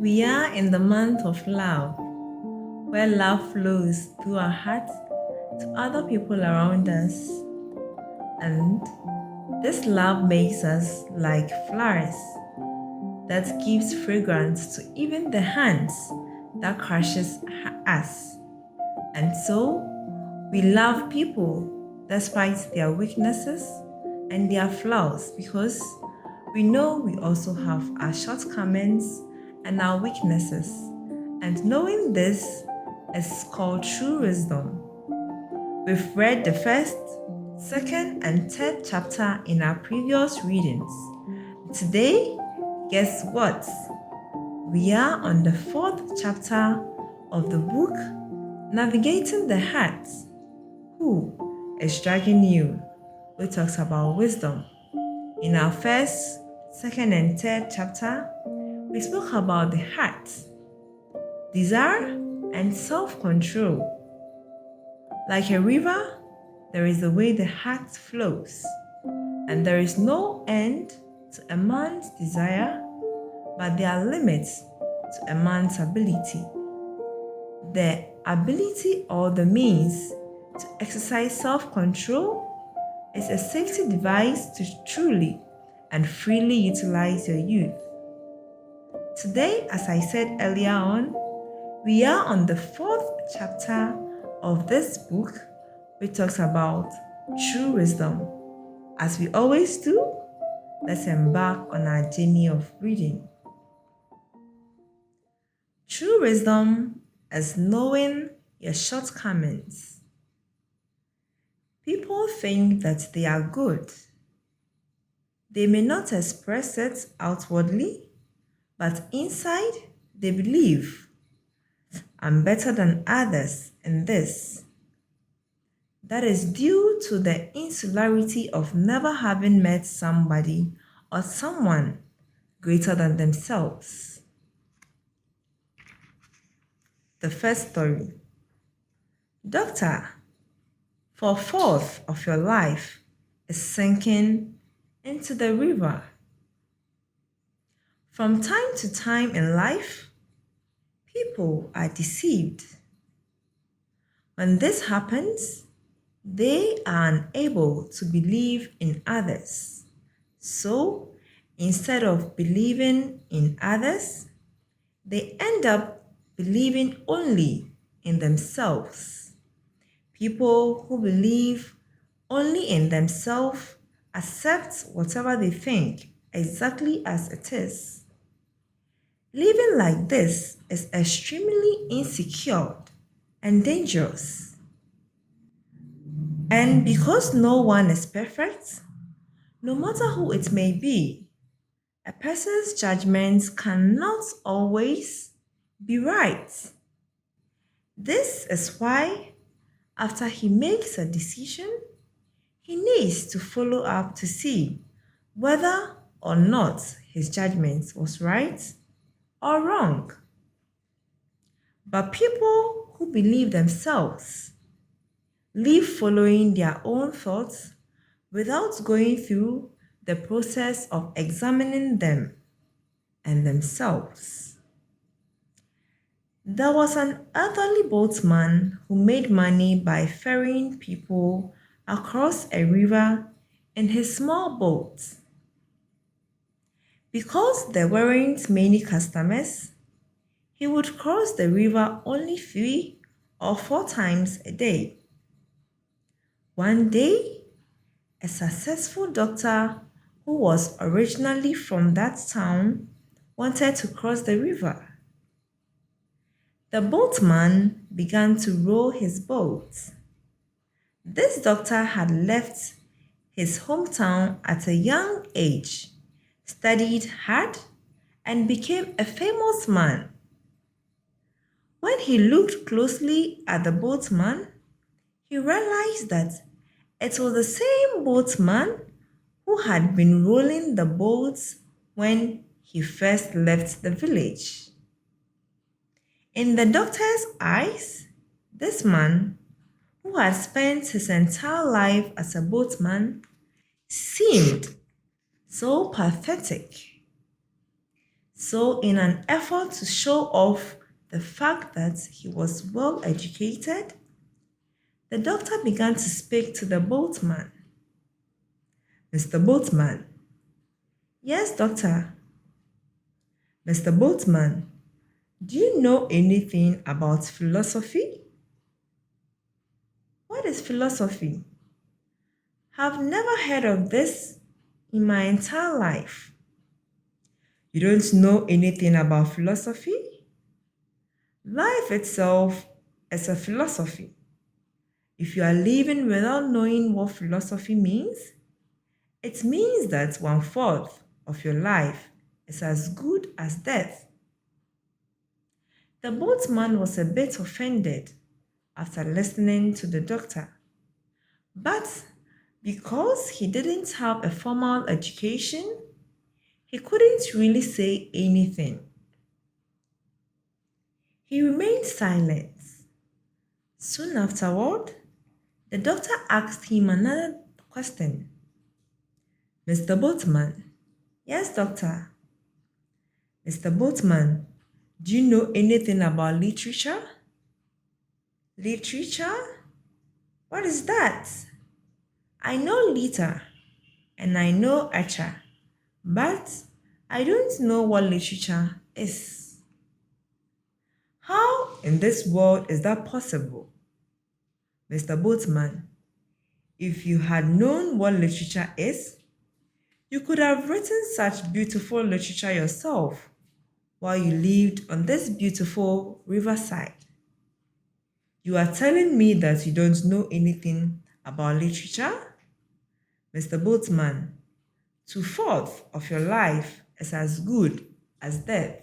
We are in the month of love, where love flows through our hearts to other people around us. And this love makes us like flowers that gives fragrance to even the hands that crushes us. And so, we love people despite their weaknesses and their flaws because we know we also have our shortcomings and our weaknesses. And knowing this is called true wisdom. We've read the first, second, and third chapter in our previous readings. Today, guess what? We are on the fourth chapter of the book, Navigating the Heart. Who is dragging you? We talked about wisdom. In our first, second, and third chapter, we spoke about the heart, desire, and self-control. Like a river, there is a way the heart flows, and there is no end to a man's desire, but there are limits to a man's ability. The ability or the means to exercise self-control is a safety device to truly and freely utilize your youth. Today, as I said earlier on, we are on the fourth chapter of this book, which talks about true wisdom. As we always do, let's embark on our journey of reading. True wisdom is knowing your shortcomings. People think that they are good. They may not express it outwardly, but inside they believe, I'm better than others in this. That is due to the insularity of never having met somebody or someone greater than themselves. The first story. Doctor, 4/4 of your life is sinking into the river. From time to time in life, people are deceived. When this happens, they are unable to believe in others. So, instead of believing in others, they end up believing only in themselves. People who believe only in themselves accept whatever they think exactly as it is. Living like this is extremely insecure and dangerous. And because no one is perfect, no matter who it may be, a person's judgments cannot always be right. This is why, after he makes a decision, he needs to follow up to see whether or not his judgment was right or wrong. But people who believe themselves live following their own thoughts without going through the process of examining them and themselves. There was an elderly boatman who made money by ferrying people across a river in his small boat. Because there weren't many customers, he would cross the river only 3 or 4 times a day. One day, a successful doctor who was originally from that town wanted to cross the river. The boatman began to row his boat. This doctor had left his hometown at a young age, studied hard, and became a famous man. When he looked closely at the boatman, he realized that it was the same boatman who had been rolling the boats when he first left the village. In the doctor's eyes, this man, who had spent his entire life as a boatman, seemed so pathetic. So, in an effort to show off the fact that he was well educated, the doctor began to speak to the boatman. Mr. Boatman. Yes, doctor. Mr. Boatman, do you know anything about philosophy? What is philosophy? I've never heard of this in my entire life. You don't know anything about philosophy? Life itself is a philosophy. If you are living without knowing what philosophy means, it means that 1/4 of your life is as good as death. The boatman was a bit offended after listening to the doctor, but because he didn't have a formal education, he couldn't really say anything. He remained silent. Soon afterward, the doctor asked him another question. Mr. Boatman. Yes, doctor. Mr. Boatman, do you know anything about literature? Literature? What is that? I know liter and I know archer, but I don't know what literature is. How in this world is that possible? Mr. Boatman, if you had known what literature is, you could have written such beautiful literature yourself while you lived on this beautiful riverside. You are telling me that you don't know anything about literature? Mr. Boatman, 2/4 of your life is as good as death.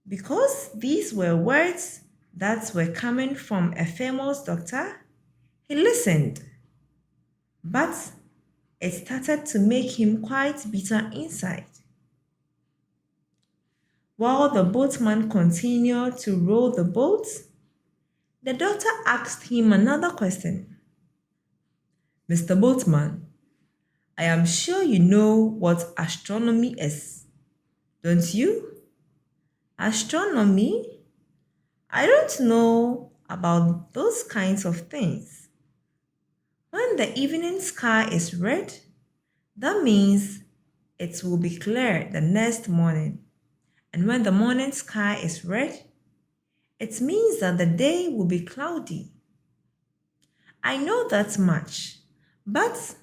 Because these were words that were coming from a famous doctor, he listened. But it started to make him quite bitter inside. While the boatman continued to row the boat, the doctor asked him another question. Mr. Boatman, I am sure you know what astronomy is, don't you? Astronomy? I don't know about those kinds of things. When the evening sky is red, that means it will be clear the next morning. And when the morning sky is red, it means that the day will be cloudy. I know that much, but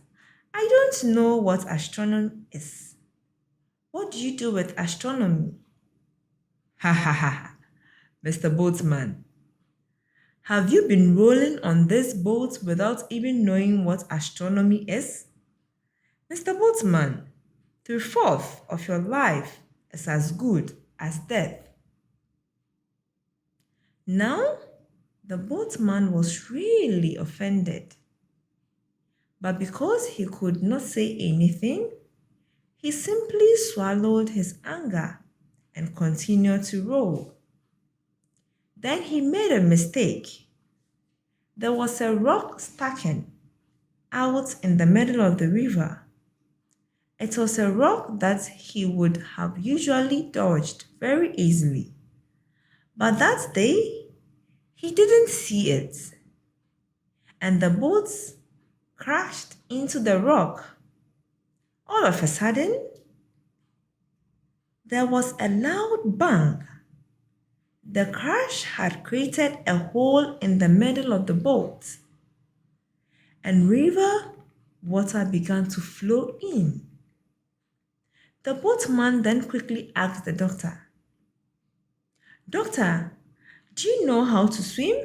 I don't know what astronomy is. What do you do with astronomy? Ha ha ha, Mr. Boatman. Have you been rolling on this boat without even knowing what astronomy is? Mr. Boatman, 3/4 of your life is as good as death. Now, the boatman was really offended. But because he could not say anything, he simply swallowed his anger and continued to row. Then he made a mistake. There was a rock stacking out in the middle of the river. It was a rock that he would have usually dodged very easily. But that day, he didn't see it, and the boat crashed into the rock. All of a sudden, there was a loud bang. The crash had created a hole in the middle of the boat, and river water began to flow in. The boatman then quickly asked the doctor, Doctor, do you know how to swim?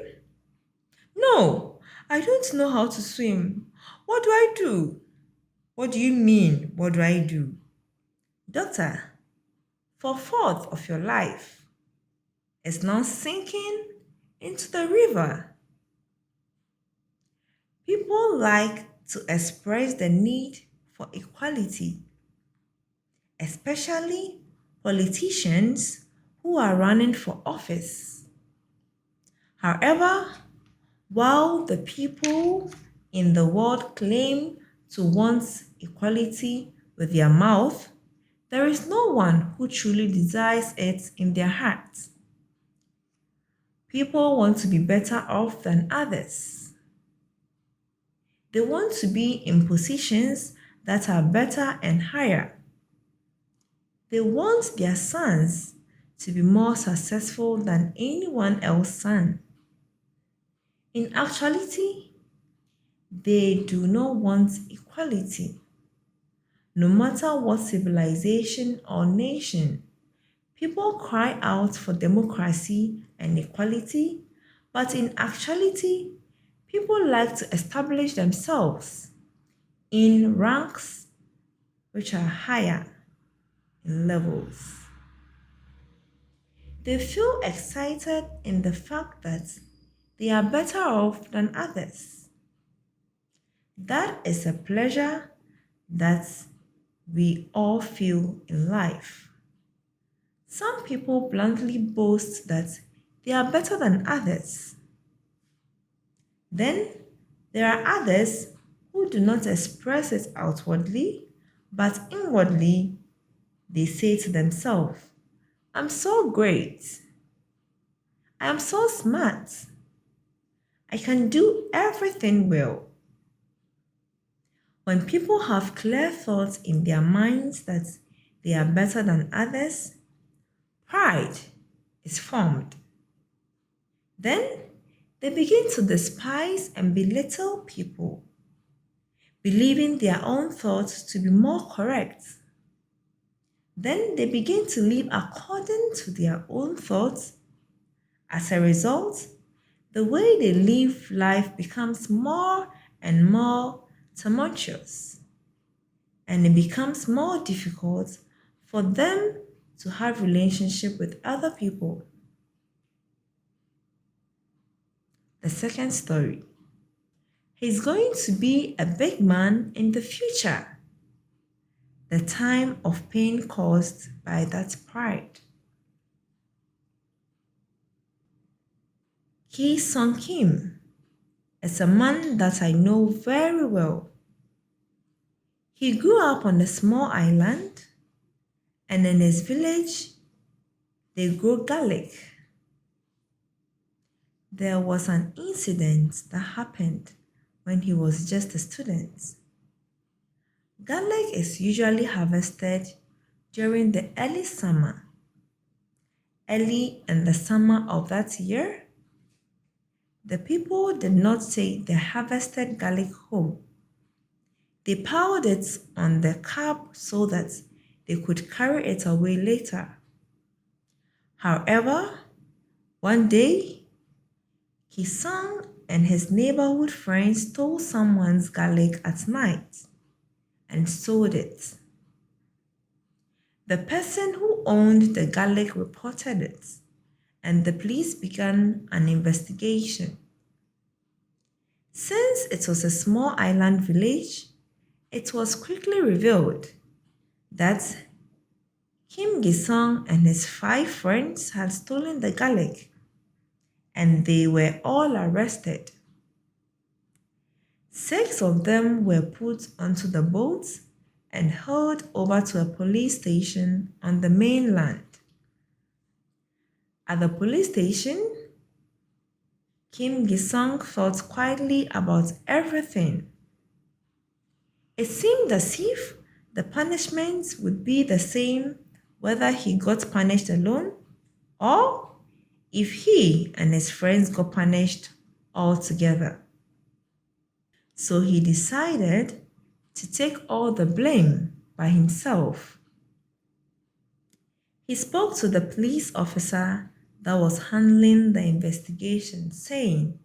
No, I don't know how to swim. What do I do? What do you mean, what do I do? Doctor, for 1/4 of your life is now sinking into the river. People like to express the need for equality, especially politicians who are running for office. However, while the people in the world claim to want equality with their mouth, There is no one who truly desires it in their hearts. People want to be better off than others. They want to be in positions that are better and higher. They want their sons to be more successful than anyone else's son. In actuality, they do not want equality. No matter what civilization or nation, people cry out for democracy and equality, but in actuality, people like to establish themselves in ranks which are higher in levels. They feel excited in the fact that they are better off than others. That is a pleasure that we all feel in life. Some people bluntly boast that they are better than others. Then there are others who do not express it outwardly, but inwardly they say to themselves, I'm so great. I am so smart. I can do everything well. When people have clear thoughts in their minds that they are better than others, pride is formed. Then they begin to despise and belittle people, believing their own thoughts to be more correct. Then they begin to live according to their own thoughts. As a result, the way they live life becomes more and more tumultuous, and it becomes more difficult for them to have relationship with other people. The second story. He's going to be a big man in the future. The time of pain caused by that pride. Ki Sung Kim is a man that I know very well. He grew up on a small island, and in his village, they grow garlic. There was an incident that happened when he was just a student. Garlic is usually harvested during the early summer. Early in the summer of that year, the people did not take the harvested garlic home. They piled it on the cab so that they could carry it away later. However, one day, his son and his neighborhood friends stole someone's garlic at night and sold it. The person who owned the garlic reported it, and the police began an investigation. Since it was a small island village, it was quickly revealed that Kim Gi-sung and his 5 friends had stolen the garlic, and they were all arrested. 6 of them were put onto the boats and hauled over to a police station on the mainland. At the police station, Kim Gi-sung thought quietly about everything. It seemed as if the punishment would be the same whether he got punished alone or if he and his friends got punished all together. So he decided to take all the blame by himself. He spoke to the police officer that was handling the investigation, saying,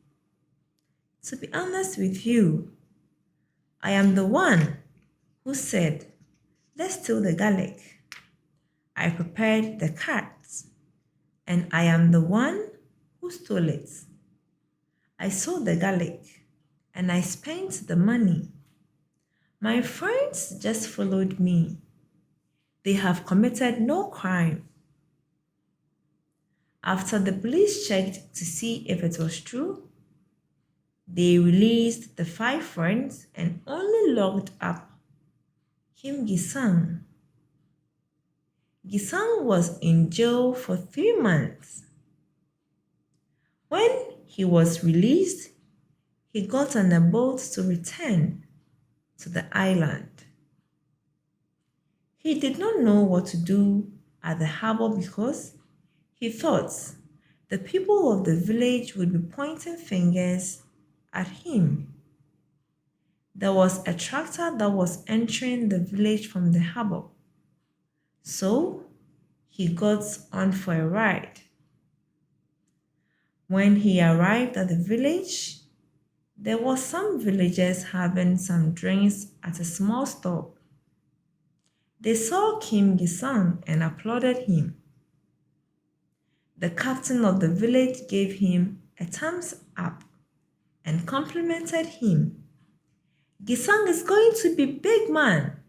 "To be honest with you, I am the one who said, 'Let's steal the garlic.' I prepared the cards, and I am the one who stole it. I sold the garlic, and I spent the money. My friends just followed me. They have committed no crime." After the police checked to see if it was true, they released the 5 friends and only locked up Kim Gi-sung. Gisang was in jail for 3 months. When he was released, he got on a boat to return to the island. He did not know what to do at the harbor because he thought the people of the village would be pointing fingers at him. There was a tractor that was entering the village from the harbor, so he got on for a ride. When he arrived at the village, there were some villagers having some drinks at a small stop. They saw Kim Gisang and applauded him. The captain of the village gave him a thumbs up and complimented him. Gisang is going to be big man.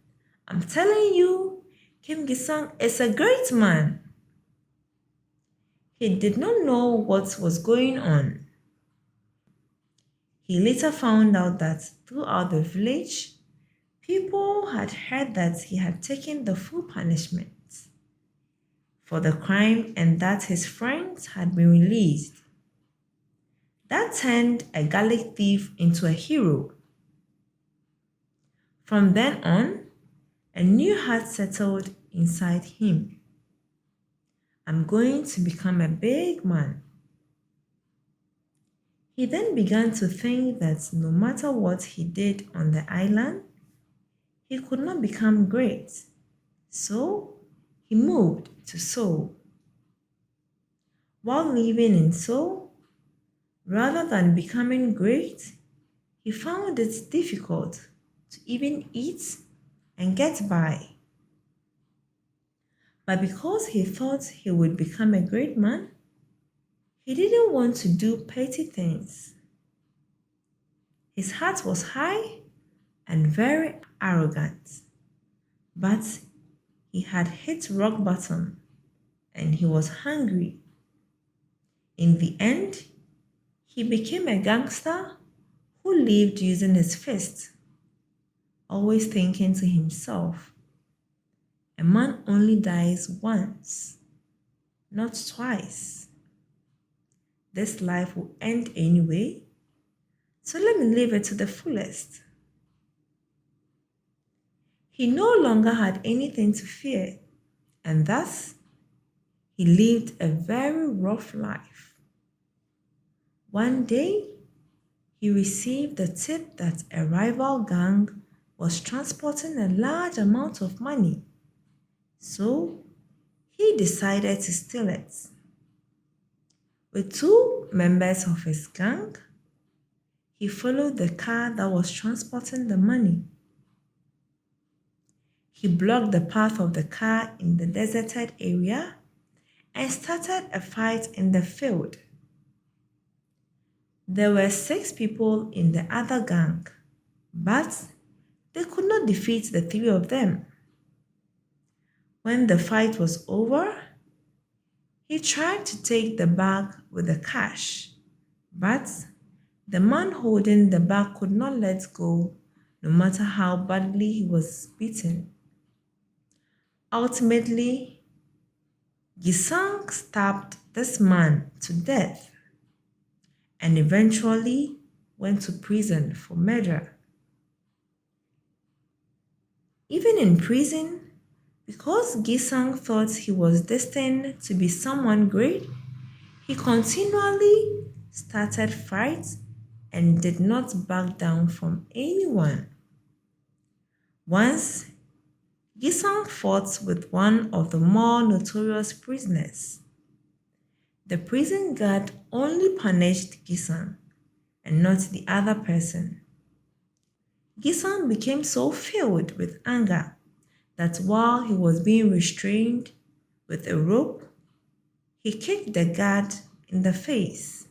I'm telling you, Kim Gisang is a great man. He did not know what was going on. He later found out that throughout the village, people had heard that he had taken the full punishment for the crime and that his friends had been released. That turned a garlic thief into a hero. From then on, a new heart settled inside him. I'm going to become a big man. He then began to think that no matter what he did on the island, he could not become great. So he moved to Seoul. While living in Seoul, rather than becoming great, he found it difficult to even eat and get by. But because he thought he would become a great man, he didn't want to do petty things. His heart was high and very arrogant, but he had hit rock bottom and he was hungry. In the end, he became a gangster who lived using his fists, always thinking to himself, a man only dies once, not twice. This life will end anyway, so let me live it to the fullest. He no longer had anything to fear, and thus he lived a very rough life. One day, he received the tip that a rival gang was transporting a large amount of money, so he decided to steal it. With 2 members of his gang, he followed the car that was transporting the money. He blocked the path of the car in the deserted area and started a fight in the field. There were 6 people in the other gang, but they could not defeat the 3 of them. When the fight was over, he tried to take the bag with the cash, but the man holding the bag could not let go, no matter how badly he was beaten. Ultimately, Gisang stabbed this man to death and eventually went to prison for murder. Even in prison, because Gisang thought he was destined to be someone great, he continually started fights and did not back down from anyone. Once, Gisang fought with one of the more notorious prisoners. The prison guard only punished Gisang and not the other person. Gisang became so filled with anger that while he was being restrained with a rope, he kicked the guard in the face.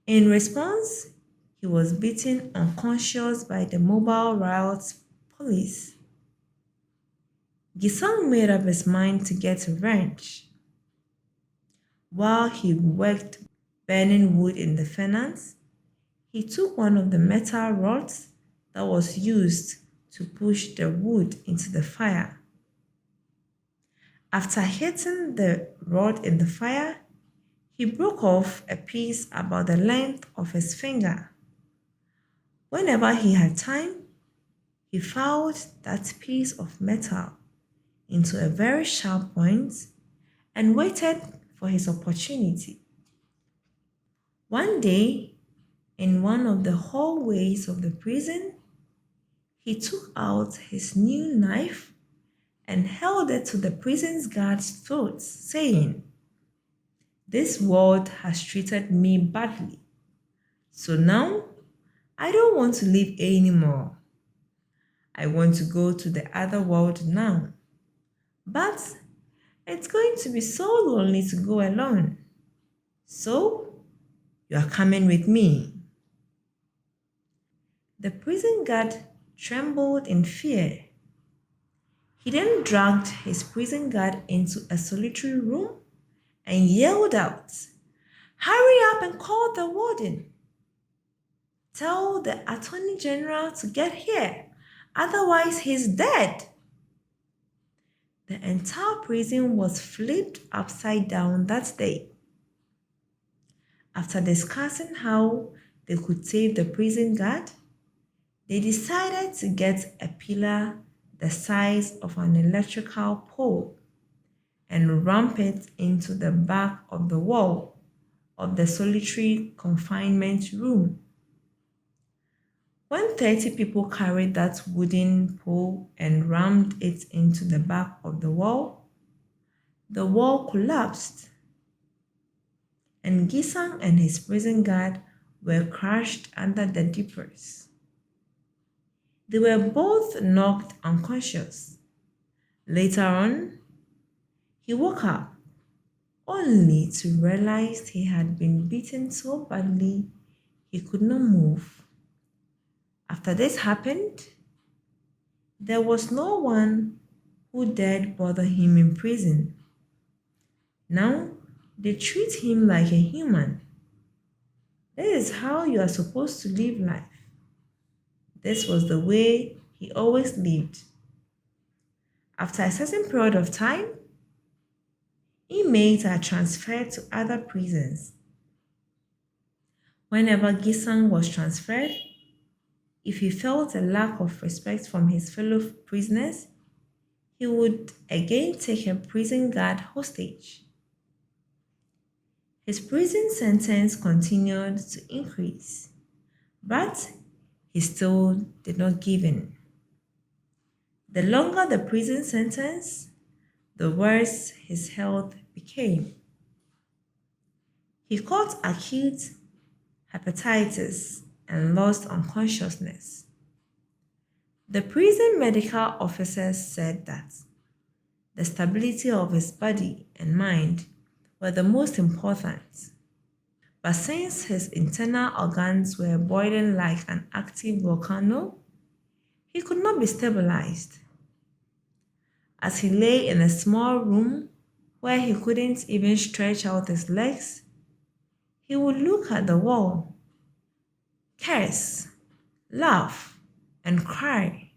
In response, he was beaten unconscious by the mobile riot police. Gisang made up his mind to get revenge. While he worked burning wood in the furnace, he took one of the metal rods that was used to push the wood into the fire. After hitting the rod in the fire, he broke off a piece about the length of his finger. Whenever he had time, he filed that piece of metal into a very sharp point and waited for his opportunity. One day, in one of the hallways of the prison, he took out his new knife and held it to the prison's guard's throat, saying, "This world has treated me badly, so now I don't want to live anymore. I want to go to the other world now. But it's going to be so lonely to go alone. So you are coming with me." The prison guard trembled in fear. He then dragged his prison guard into a solitary room and yelled out, "Hurry up and call the warden. Tell the Attorney General to get here, otherwise he's dead." The entire prison was flipped upside down that day. After discussing how they could save the prison guard, they decided to get a pillar the size of an electrical pole and ramp it into the back of the wall of the solitary confinement room. When 30 people carried that wooden pole and rammed it into the back of the wall collapsed, and Gisang and his prison guard were crushed under the deepers. They were both knocked unconscious. Later on, he woke up only to realize he had been beaten so badly he could not move. After this happened, there was no one who dared bother him in prison. Now they treat him like a human. This is how you are supposed to live life. This was the way he always lived. After a certain period of time, inmates are transferred to other prisons. Whenever Gisang was transferred, if he felt a lack of respect from his fellow prisoners, he would again take a prison guard hostage. His prison sentence continued to increase, but he still did not give in. The longer the prison sentence, the worse his health became. He caught acute hepatitis and lost unconsciousness. The prison medical officers said that the stability of his body and mind were the most important. But since his internal organs were boiling like an active volcano, he could not be stabilized. As he lay in a small room where he couldn't even stretch out his legs, he would look at the wall, curse, laugh, and cry,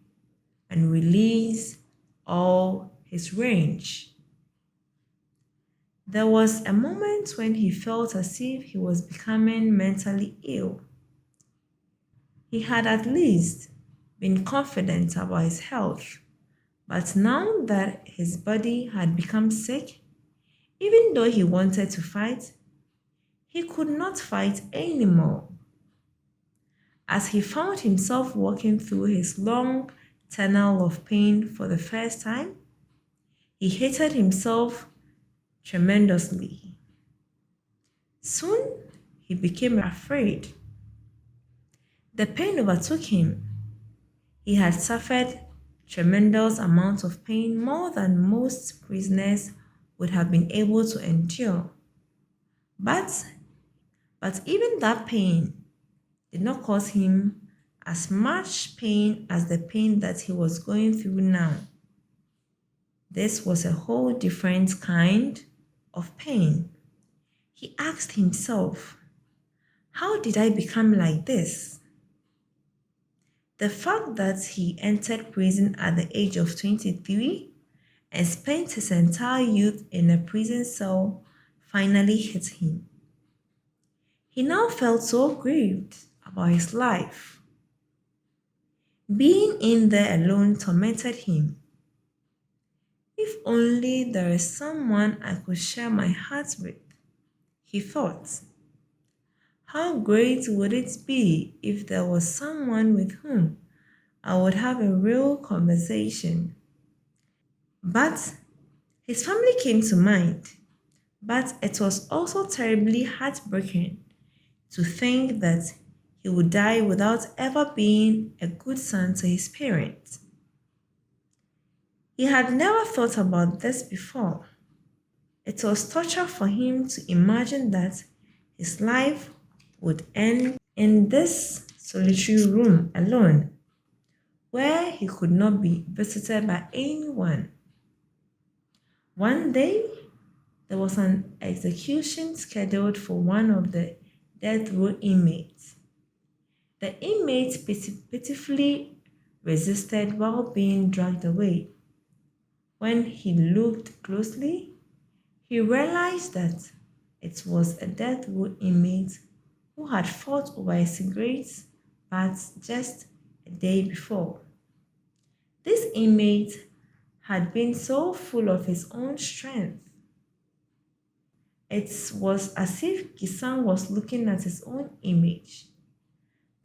and release all his rage. There was a moment when he felt as if he was becoming mentally ill. He had at least been confident about his health, but now that his body had become sick, even though he wanted to fight, he could not fight anymore. As he found himself walking through his long tunnel of pain for the first time, he hated himself tremendously. Soon, he became afraid. The pain overtook him. He had suffered tremendous amounts of pain, more than most prisoners would have been able to endure. But even that pain did not cause him as much pain as the pain that he was going through now. This was a whole different kind of pain. He asked himself, how did I become like this? The fact that he entered prison at the age of 23 and spent his entire youth in a prison cell finally hit him. He now felt so grieved about his life. Being in there alone tormented him. If only there is someone I could share my heart with, he thought. How great would it be if there was someone with whom I would have a real conversation? But his family came to mind. But it was also terribly heartbreaking to think that he would die without ever being a good son to his parents. He had never thought about this before. It was torture for him to imagine that his life would end in this solitary room alone, where he could not be visited by anyone. One day, there was an execution scheduled for one of the death row inmates. The inmate pitifully resisted while being dragged away. When he looked closely, he realized that it was a death row inmate who had fought over a cigarette butt just a day before. This inmate had been so full of his own strength. It was as if Kisan was looking at his own image.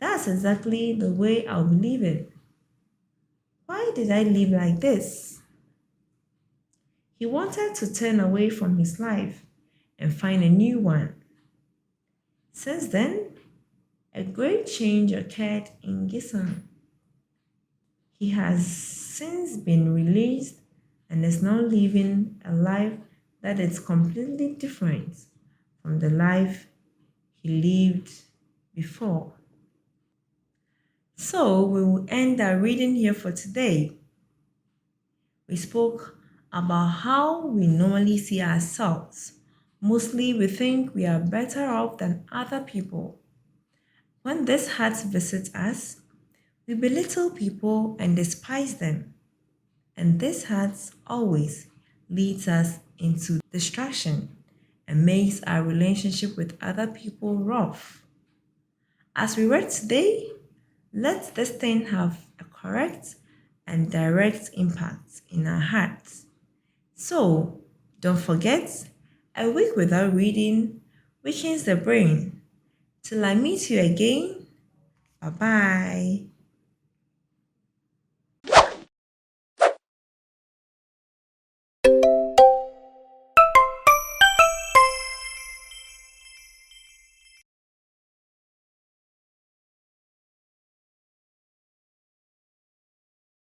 That's exactly the way I'll be living. Why did I live like this? He wanted to turn away from his life and find a new one. Since then, a great change occurred in Gisan. He has since been released and is now living a life that is completely different from the life he lived before. So we will end our reading here for today. We spoke about how we normally see ourselves. Mostly we think we are better off than other people. When this heart visits us, we belittle people and despise them. And this heart always leads us into distraction and makes our relationship with other people rough. As we read today, let this thing have a correct and direct impact in our hearts. So, don't forget, a week without reading weakens the brain. Till I meet you again, bye bye.